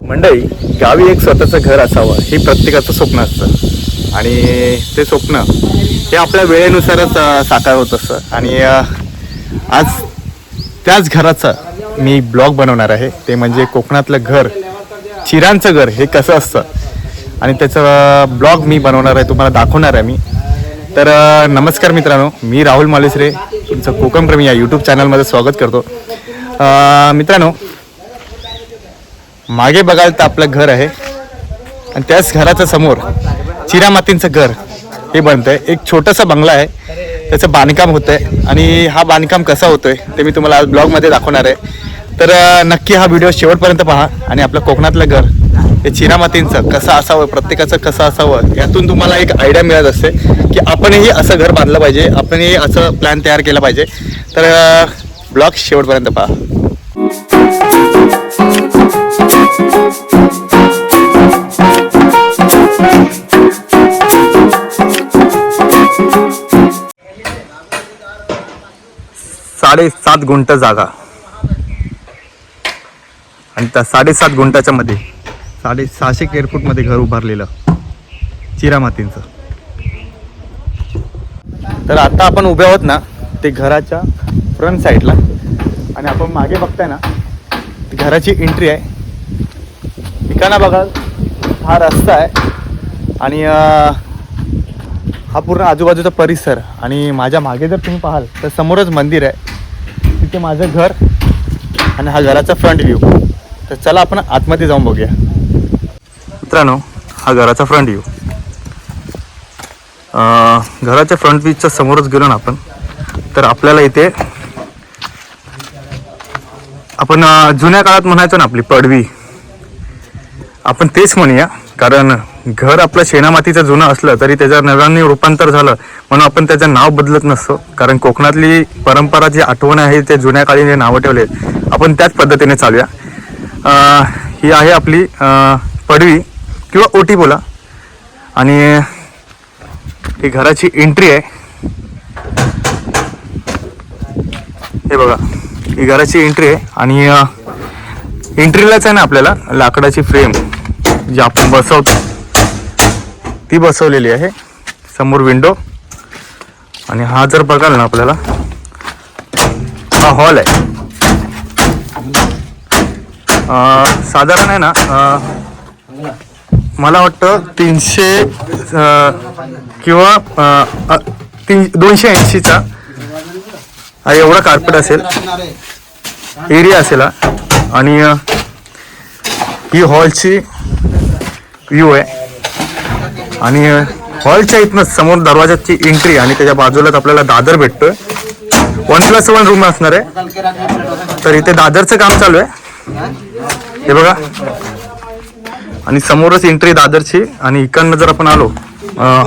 मंडळी, गावी एक स्वतःचं घर असावं हे प्रत्येकाचं स्वप्न असतं आणि ते स्वप्न हे आपल्या वेळेनुसारच साकार होत असतं. आणि आज त्याच घराचा मी ब्लॉग बनवणार आहे. ते म्हणजे कोकणातलं घर, चिरांचं घर हे कसं असतं आणि त्याचं ब्लॉग मी बनवणार आहे, तुम्हाला दाखवणार आहे मी. तर नमस्कार मित्रांनो, मी राहुल मालुसरे तुमचं कोकणप्रेमी या यूट्यूब चॅनलमध्ये स्वागत करतो. मित्रांनो, मागे बघाल तर आपलं घर आहे आणि त्याच घराच्या समोर चिरामातींचं घर हे बनतंय. एक छोटासा बंगला आहे, त्याचं बांधकाम होतंय आणि हा बांधकाम कसा होतोय ते मी तुम्हाला आज ब्लॉगमध्ये दाखवणार आहे. तर नक्की हा व्हिडिओ शेवटपर्यंत पहा आणि आपलं कोकणातलं घर हे चिरामातींचं कसं असावं, प्रत्येकाचं कसं असावं, यातून तुम्हाला एक आयडिया मिळत असते की आपणही असं घर बांधलं पाहिजे, आपणही असं प्लॅन तयार केला पाहिजे. तर ब्लॉग शेवटपर्यंत पहा. साडेसात गुंठ जागा आणि त्या 7.5 गुंठाच्या मध्ये 650 स्क्वेअर फूट मध्ये घर उभारलेलं चिरामातींचं. तर आता आपण उभे आहोत ना ते घराच्या फ्रंट साईडला आणि आपण मागे बघताय ना घराची एंट्री आहे. ठिकाणा बघा, हा रस्ता आहे आणि हा पूर्ण आजूबाजूचा परिसर आणि माझ्या मागे जर तुम्ही पाहाल तर समोरच मंदिर आहे, तिथे माझं घर आणि हा घराचा फ्रंट व्ह्यू. तर चला आपण आतमध्ये जाऊन बघूया. मित्रांनो, हा घराचा फ्रंट व्ह्यू. घराच्या फ्रंट व्ह्यूच्या समोरच गेलो ना आपण तर आपल्याला इथे आपण जुन्या काळात म्हणायचो ना आपली पडवी, आपण तेच म्हणूया. कारण घर आपलं शेणामातीचं जुनं असलं तरी त्याचं नव्याने रूपांतर झालं म्हणून आपण त्याचं नाव बदलत नसतो. कारण कोकणातली परंपरा जी आठवण आहे ते जुन्या काळी जे नावं ठेवले आपण त्याच पद्धतीने चालूया. ही आहे आपली पडवी किंवा ओटी बोला आणि ही घराची एंट्री आहे. हे बघा, ही घराची एंट्री आहे आणि एंट्रीलाच आहे ना आपल्याला लाकडाची फ्रेम जी आपण बसवतो ती बसवलेली आहे. समोर विंडो आणि हा जर बघाल ना आपल्याला हा हॉल आहे. साधारण आहे ना मला वाटतं 300 किंवा 280चा एवढा कार्पेट असेल, एरिया असेल. आणि ही हॉलची व्ह्यू आहे आणि हॉलच्या इथनं समोर दरवाजाची एंट्री आणि त्याच्या बाजूलाच आपल्याला दादर भेटतोय. 1+1 रूम असणार आहे. तर इथे दादरचं काम चालू आहे, हे बघा. आणि समोरच एंट्री दादरची आणि इकडनं जर आपण आलो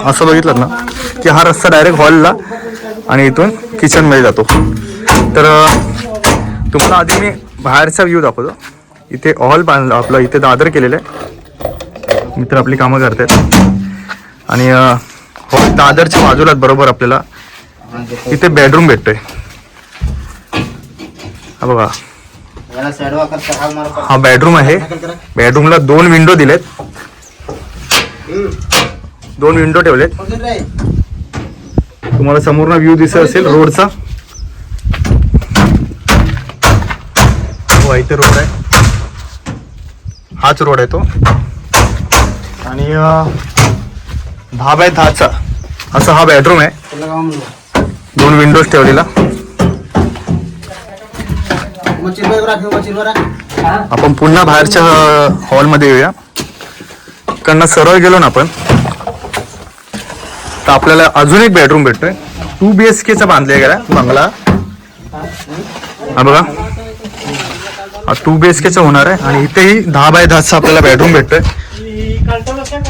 असं बघितलं ना की हा रस्ता डायरेक्ट हॉलला आणि इथून किचनमध्ये जातो. तर तुम्हाला आधी मी बाहेरचा व्ह्यू दाखवतो. इथे हॉल बांधलं आपलं, इथे दादर केलेलं आहे, मित्र आपली कामं करतात. आणि हॉल दादरच्या बाजूलाच बरोबर आपल्याला इथे बेडरूम भेटतोय. हा बघा, हा बेडरूम आहे. बेडरूमला 2 विंडो दिलेत, 2 विंडो ठेवलेत. तुम्हाला समोरनं व्ह्यू दिसत असेल रोडचा. हो, इथे रोड आहे, हाच रोड आहे तो. आणि 10x10चा असा हा बेडरूम आहे, 2 विंडोज ठेवलेला. आपण पुन्हा बाहेरच्या हॉलमध्ये येऊया. इकडनं सरळ गेलो ना आपण तर आपल्याला अजून एक बेडरूम भेटतोय. 2 BHKचा बांधला गेला बंगला. हा बघा, हा 2 BHKचा होणार आहे आणि इथेही 10x10चा आपल्याला बेडरूम भेटतोय.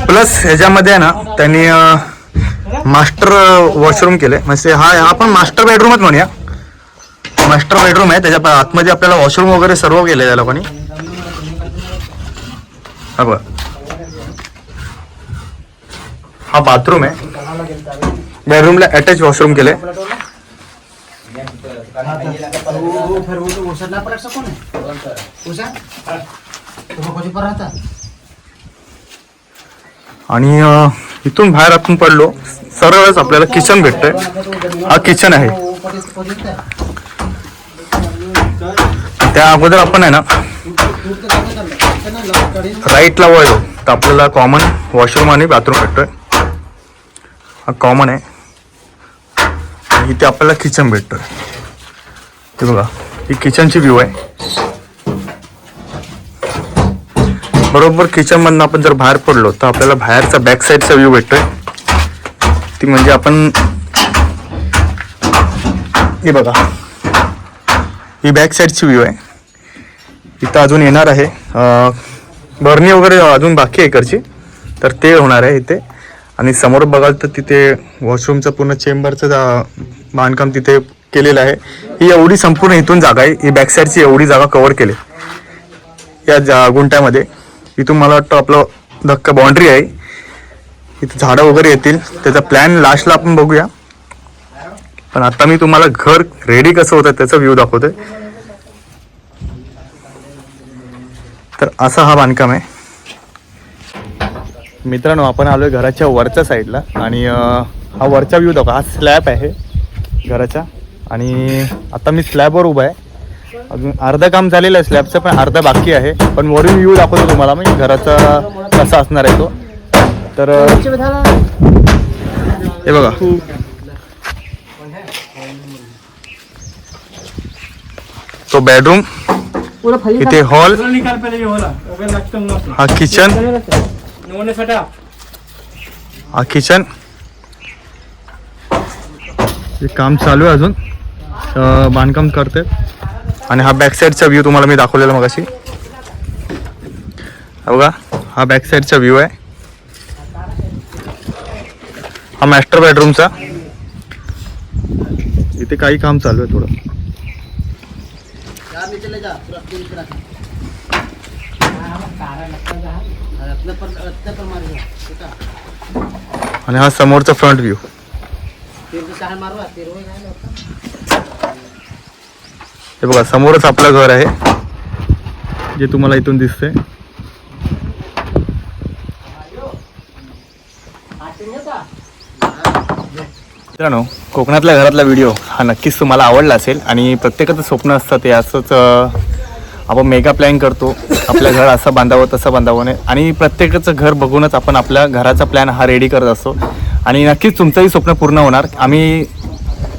प्लस ह्याच्यामध्ये आहे ना त्यांनी मास्टर वॉशरूम केले, म्हणजे हा आपण मास्टर बेडरूमच म्हणूया. मास्टर बेडरूम आहे, त्याच्या आतमध्ये आपल्याला वॉशरूम वगैरे सर्व केले त्या लोकांनी. हा बघा, हा बाथरूम आहे. बेडरूमला अटॅच वॉशरूम केले. आणि इथून बाहेर आपण पडलो सरळच आपल्याला किचन भेटतंय. हा किचन आहे. त्या अगोदर आपण आहे ना राईटला वळलो तर आपल्याला कॉमन वॉशरूम आणि बाथरूम भेटतोय. हा कॉमन आहे. इथे आपल्याला किचन भेटतोय. ते बघा, ही किचनची व्ह्यू आहे. बरोबर किचन मधनं आपण जर बाहेर पडलो तर आपल्याला बाहेरचा बॅक साईडचा व्ह्यू भेटतोय. ती म्हणजे आपण हे बघा, ही बॅक साईडची व्ह्यू आहे. इथं अजून येणार आहे बर्नी वगैरे अजून बाकी आहे इकडची, तर ते होणार आहे इथे. आणि समोर बघाल तर तिथे वॉशरूमचं पूर्ण चेंबरचं बांधकाम तिथे केलेलं आहे. ही एवढी संपूर्ण इथून जागा आहे. ही बॅक साईडची एवढी जागा कव्हर केली या गुंट्यामध्ये. इथून मला वाटतं आपलं धक्का बाउंड्री आहे. इथे झाडं वगैरे येतील. त्याचा प्लॅन लास्टला आपण बघूया. पण आता मी तुम्हाला घर रेडी कसं होतं त्याचा व्ह्यू दाखवतोय. तर असा हा बांधकाम आहे मित्रांनो. आपण आलोय घराच्या वरच्या साईडला आणि हा वरचा व्ह्यू दाखवा. हा स्लॅब आहे घराचा आणि आता मी स्लॅबवर उभा आहे. अजून अर्धं काम झालेलं आहे स्लॅबचं, पण अर्धा बाकी आहे. पण वरून व्ह्यू दाखवतो तुम्हाला मी घराचा कसा असणार आहे तो. तर हे बघा, तो बेडरूम, इथे हॉल, हा किचन, हा किचन. हे काम चालू आहे अजून, बांधकाम करते. आणि हा बॅक साईडचा व्ह्यू तुम्हाला मी दाखवलेला मगाशी. बघा, हा बॅक साईडचा व्ह्यू आहे. हा मास्टर बेडरूमचा. इथे काही काम चालू आहे थोडं. आणि हा समोरचा फ्रंट व्ह्यू. हे बघा, समोरच आपलं घर आहे जे तुम्हाला इथून दिसतंय. मित्रांनो, कोकणातल्या घरातला व्हिडिओ हा नक्कीच तुम्हाला आवडला असेल. आणि प्रत्येकाचं स्वप्न असतं ते असंच आपण मेगा प्लॅन करतो, आपलं घर असं बांधावं तसं बांधावं नाही. आणि प्रत्येकाचं घर बघूनच आपण आपल्या घराचा प्लॅन हा रेडी करत असतो. आणि नक्कीच तुमचंही स्वप्न पूर्ण होणार. आम्ही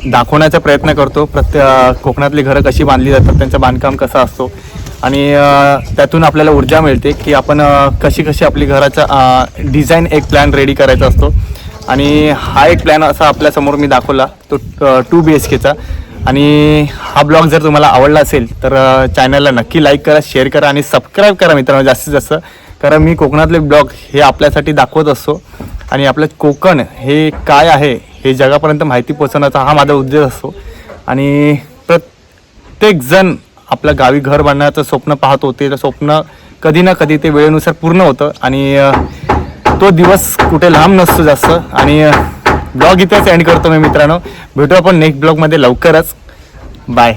दाखवण्याचा प्रयत्न करतो कोकणातली घरं कशी बांधली जातात, त्यांचं बांधकाम कसं असतो. आणि त्यातून आपल्याला ऊर्जा मिळते की आपण कशी आपली घराचा डिझाईन एक प्लॅन रेडी करायचा असतो. आणि हा एक प्लॅन असा आपल्यासमोर मी दाखवला तो 2 BHKचा. आणि हा ब्लॉग जर तुम्हाला आवडला असेल तर चॅनलला नक्की लाईक करा, शेअर करा आणि सबस्क्राईब करा मित्रांनो जास्तीत जास्त. कारण मी कोकणातले ब्लॉग हे आपल्यासाठी दाखवत असतो. आणि आपलं कोकण हे काय आहे हे जगापर्यंत माहिती पोहोचवण्याचा हा माझा उद्देश असतो. आणि प्रत्येकजण आपल्या गावी घर बांधण्याचं स्वप्न पाहतो. ते स्वप्न कधी ना कधी ते वेळेनुसार पूर्ण होतं. आणि तो दिवस कुठे लांब नसतो जास्त. आणि ब्लॉग इथेच एंड करतो मी मित्रांनो. भेटू आपण नेक्स्ट ब्लॉगमध्ये लवकरच. बाय.